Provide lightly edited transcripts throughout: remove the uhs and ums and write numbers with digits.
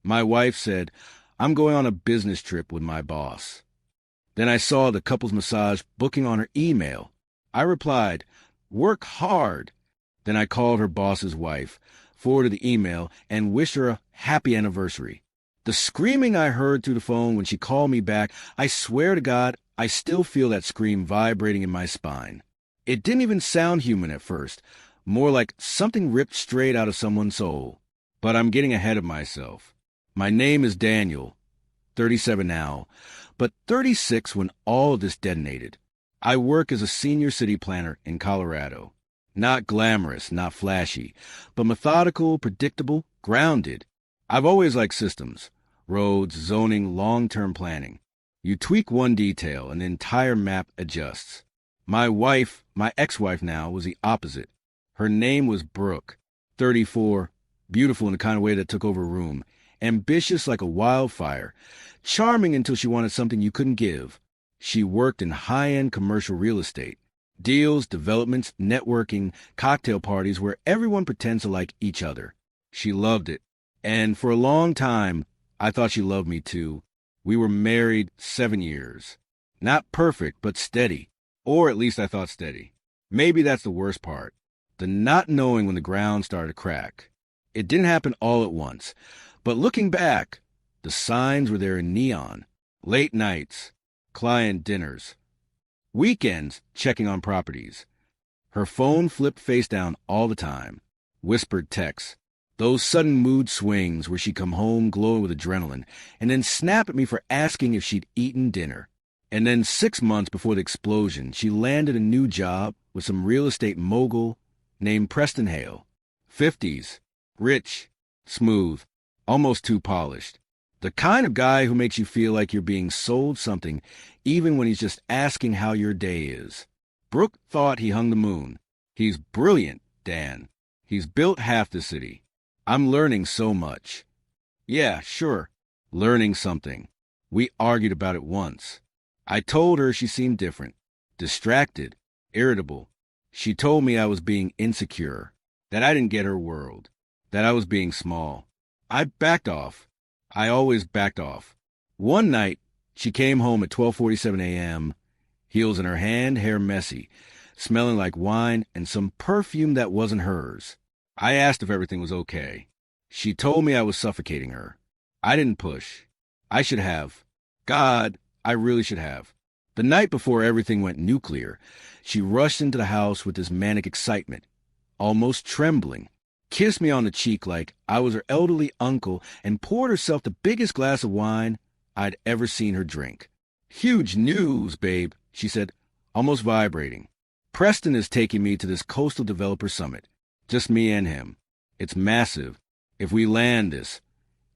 My wife said, I'm going on a business trip with my boss. Then I saw the couple's massage booking on her email. I replied, work hard. Then I called her boss's wife, forwarded the email, and wished her a happy anniversary. The screaming I heard through the phone when she called me back, I swear to God, I still feel that scream vibrating in my spine. It didn't even sound human at first, more like something ripped straight out of someone's soul. But I'm getting ahead of myself. My name is Daniel, 37 now, but 36 when all of this detonated. I work as a senior city planner in Colorado. Not glamorous, not flashy, but methodical, predictable, grounded. I've always liked systems, roads, zoning, long-term planning. You tweak one detail and the entire map adjusts. My ex-wife now, was the opposite. Her name was Brooke, 34, beautiful in the kind of way that took over a room, ambitious like a wildfire, charming until she wanted something you couldn't give. She worked in high-end commercial real estate. Deals, developments, networking, cocktail parties where everyone pretends to like each other. She loved it. And for a long time, I thought she loved me too. We were married 7 years. Not perfect, but steady. Or at least I thought steady. Maybe that's the worst part. The not knowing when the ground started to crack. It didn't happen all at once. But looking back, the signs were there in neon. Late nights, client dinners, weekends checking on properties. Her phone flipped face down all the time. Whispered texts. Those sudden mood swings where she'd come home glowing with adrenaline and then snap at me for asking if she'd eaten dinner. And then 6 months before the explosion, she landed a new job with some real estate mogul named Preston Hale. 50s, rich, smooth, almost too polished. The kind of guy who makes you feel like you're being sold something even when he's just asking how your day is. Brooke thought he hung the moon. He's brilliant, Dan. He's built half the city. I'm learning so much. Yeah, sure, learning something. We argued about it once. I told her she seemed different, distracted, irritable. She told me I was being insecure, that I didn't get her world, that I was being small. I backed off. I always backed off. One night, she came home at 12:47 a.m., heels in her hand, hair messy, smelling like wine and some perfume that wasn't hers. I asked if everything was okay. She told me I was suffocating her. I didn't push. I should have. God, I really should have. The night before everything went nuclear, she rushed into the house with this manic excitement, almost trembling, kissed me on the cheek like I was her elderly uncle, and poured herself the biggest glass of wine I'd ever seen her drink. Huge news, babe, she said, almost vibrating. Preston is taking me to this coastal developer summit. Just me and him. It's massive. If we land this,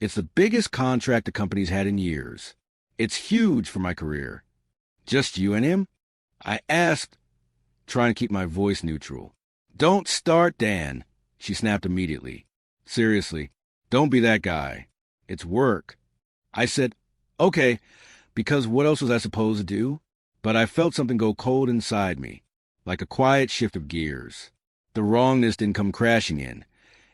it's the biggest contract the company's had in years. It's huge for my career. Just you and him? I asked, trying to keep my voice neutral. Don't start, Dan, she snapped immediately. Seriously, don't be that guy. It's work. I said, okay, because what else was I supposed to do? But I felt something go cold inside me, like a quiet shift of gears. The wrongness didn't come crashing in.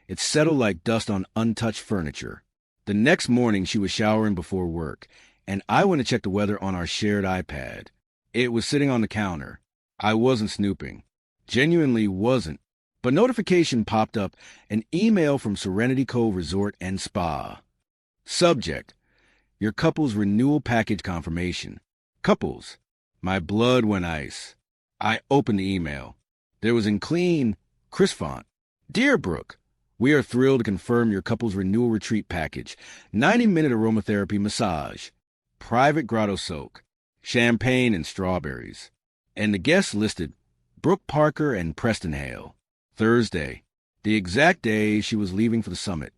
It settled like dust on untouched furniture. The next morning, she was showering before work, and I went to check the weather on our shared iPad. It was sitting on the counter. I wasn't snooping. Genuinely wasn't. But notification popped up, an email from Serenity Cove Resort and Spa. Subject: your couple's renewal package confirmation. Couples. My blood went ice. I opened the email. There was in clean, crisp font. Dear Brooke, we are thrilled to confirm your couple's renewal retreat package. 90-minute aromatherapy massage. Private grotto soak. Champagne and strawberries. And the guests listed Brooke Parker and Preston Hale. Thursday. The exact day she was leaving for the summit.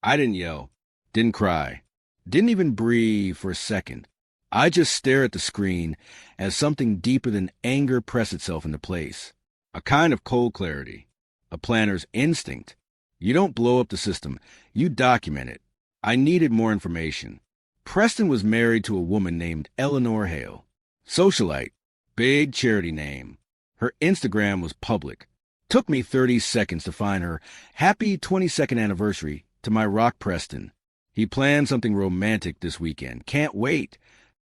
I didn't yell. Didn't cry. Didn't even breathe for a second. I just stared at the screen as something deeper than anger pressed itself into place. A kind of cold clarity. A planner's instinct. You don't blow up the system. You document it. I needed more information. Preston was married to a woman named Eleanor Hale. Socialite. Big charity name. Her Instagram was public. Took me 30 seconds to find her happy 22nd anniversary to my rock Preston. He planned something romantic this weekend. Can't wait.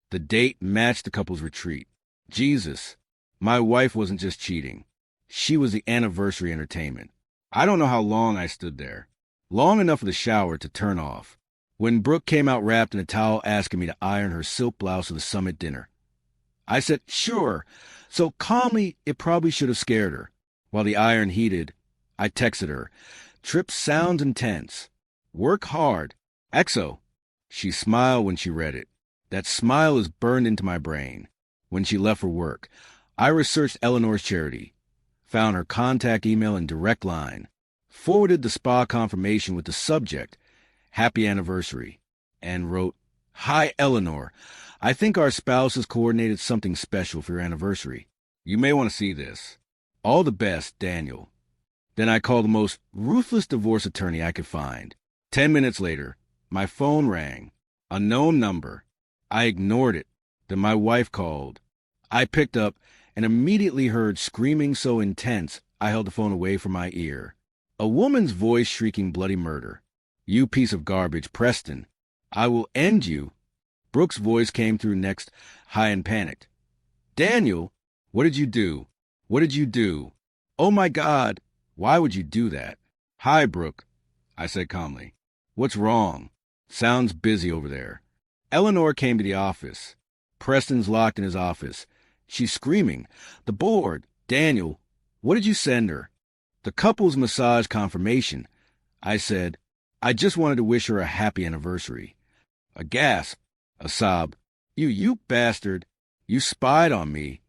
The date matched the couple's retreat. Jesus, my wife wasn't just cheating. She was the anniversary entertainment. I don't know how long I stood there. Long enough for the shower to turn off. When Brooke came out wrapped in a towel asking me to iron her silk blouse for the summit dinner, I said, sure. So calmly, it probably should have scared her. While the iron heated, I texted her, trip sounds intense. Work hard. EXO. She smiled when she read it. That smile is burned into my brain. When she left for work, I researched Eleanor's charity, found her contact email and direct line, forwarded the spa confirmation with the subject, Happy Anniversary, and wrote, Hi, Eleanor. I think our spouses coordinated something special for your anniversary. You may want to see this. All the best, Daniel. Then I called the most ruthless divorce attorney I could find. 10 minutes later, my phone rang. A known number. I ignored it. Then my wife called. I picked up and immediately heard screaming so intense I held the phone away from my ear. A woman's voice shrieking bloody murder. You piece of garbage, Preston. I will end you. Brooke's voice came through next, high and panicked. Daniel, what did you do? What did you do? Oh my God, why would you do that? Hi, Brooke, I said calmly. What's wrong? Sounds busy over there. Eleanor came to the office. Preston's locked in his office. She's screaming. The board. Daniel, what did you send her? The couple's massage confirmation. I said, I just wanted to wish her a happy anniversary. A gasp. A sob. You bastard. You spied on me.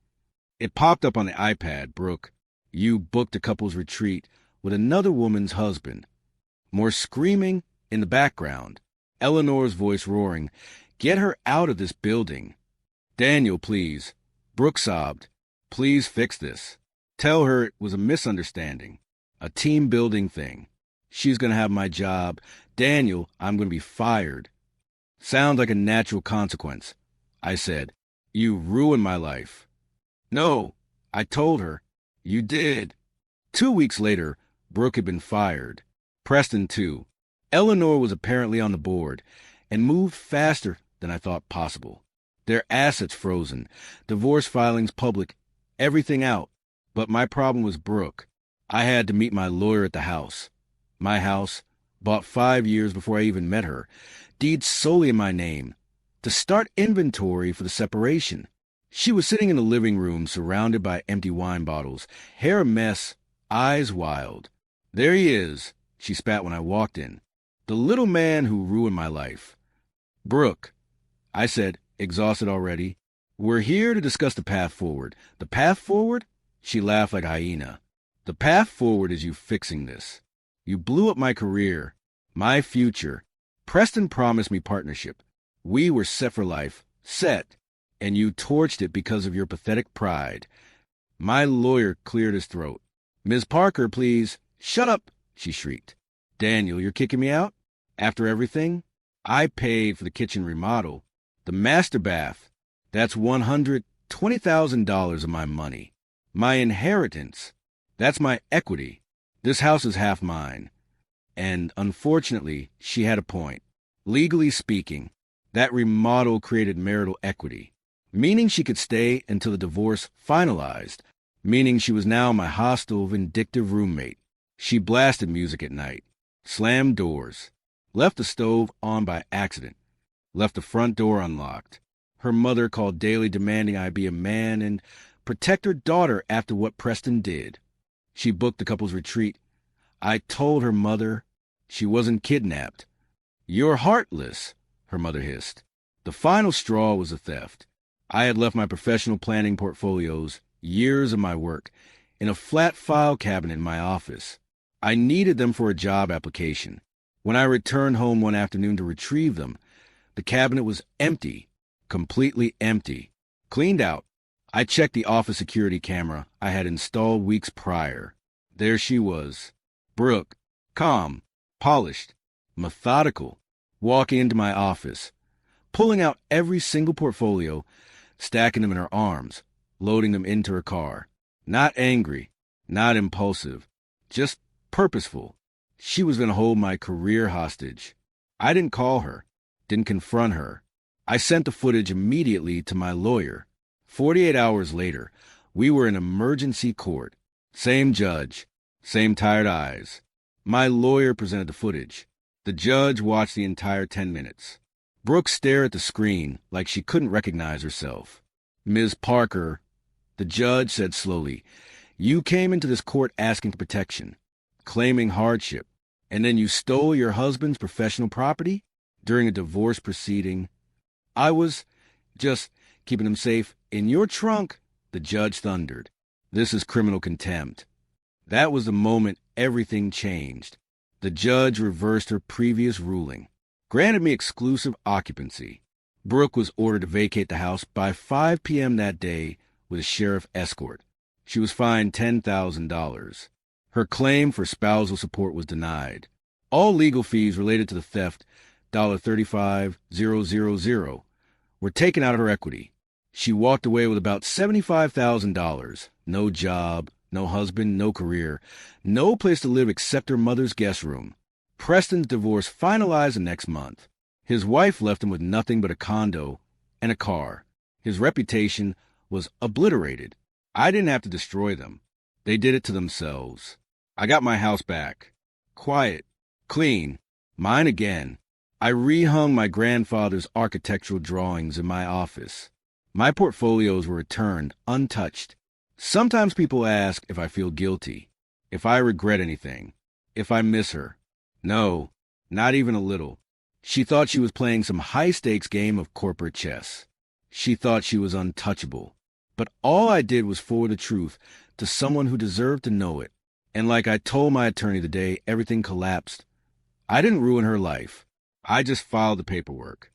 It popped up on the iPad, Brooke. You booked a couple's retreat with another woman's husband. More screaming in the background. Eleanor's voice roaring. Get her out of this building. Daniel, please. Brooke sobbed. Please fix this. Tell her it was a misunderstanding. A team-building thing. She's going to have my job. Daniel, I'm going to be fired. Sounds like a natural consequence. I said, You ruined my life. No, I told her. You did. 2 weeks later, Brooke had been fired. Preston, too. Eleanor was apparently on the board and moved faster than I thought possible. Their assets frozen, divorce filings public, everything out. But my problem was Brooke. I had to meet my lawyer at the house. My house, bought 5 years before I even met her, deeds solely in my name, to start inventory for the separation. She was sitting in the living room surrounded by empty wine bottles, hair a mess, eyes wild. There he is, she spat when I walked in. The little man who ruined my life. Brooke, I said, exhausted already, we're here to discuss the path forward. The path forward? She laughed like a hyena. The path forward is you fixing this. You blew up my career, my future. Preston promised me partnership. We were set for life, set, and you torched it because of your pathetic pride. My lawyer cleared his throat. Ms. Parker, please. Shut up, she shrieked. Daniel, you're kicking me out? After everything? I paid for the kitchen remodel. The master bath. That's $120,000 of my money. My inheritance. That's my equity. This house is half mine. And unfortunately, she had a point. Legally speaking, that remodel created marital equity, meaning she could stay until the divorce finalized, meaning she was now my hostile, vindictive roommate. She blasted music at night, slammed doors, left the stove on by accident, left the front door unlocked. Her mother called daily demanding I be a man and protect her daughter after what Preston did. She booked the couple's retreat. I told her mother she wasn't kidnapped. You're heartless, her mother hissed. The final straw was the theft. I had left my professional planning portfolios, years of my work, in a flat file cabinet in my office. I needed them for a job application. When I returned home one afternoon to retrieve them, the cabinet was empty, completely empty, cleaned out. I checked the office security camera I had installed weeks prior. There she was, Brooke, calm, polished, methodical, walking into my office, pulling out every single portfolio, stacking them in her arms, loading them into her car. Not angry, not impulsive, just purposeful. She was going to hold my career hostage. I didn't call her, didn't confront her. I sent the footage immediately to my lawyer. 48 hours later, we were in emergency court. Same judge, same tired eyes. My lawyer presented the footage. The judge watched the entire 10 minutes. Brooke stared at the screen like she couldn't recognize herself. Ms. Parker, the judge said slowly, you came into this court asking for protection, claiming hardship, and then you stole your husband's professional property during a divorce proceeding. I was just keeping him safe in your trunk, the judge thundered. This is criminal contempt. That was the moment everything changed. The judge reversed her previous ruling, granted me exclusive occupancy. Brooke was ordered to vacate the house by 5 p.m. that day with a sheriff escort. She was fined $10,000. Her claim for spousal support was denied. All legal fees related to the theft, $35,000, were taken out of her equity. She walked away with about $75,000. No job, no husband, no career, no place to live except her mother's guest room. Preston's divorce finalized the next month. His wife left him with nothing but a condo and a car. His reputation was obliterated. I didn't have to destroy them. They did it to themselves. I got my house back. Quiet, clean, mine again. I rehung my grandfather's architectural drawings in my office. My portfolios were returned untouched. Sometimes people ask if I feel guilty, if I regret anything, if I miss her. No, not even a little. She thought she was playing some high-stakes game of corporate chess. She thought she was untouchable. But all I did was forward the truth to someone who deserved to know it. And like I told my attorney the day everything collapsed, I didn't ruin her life. I just filed the paperwork.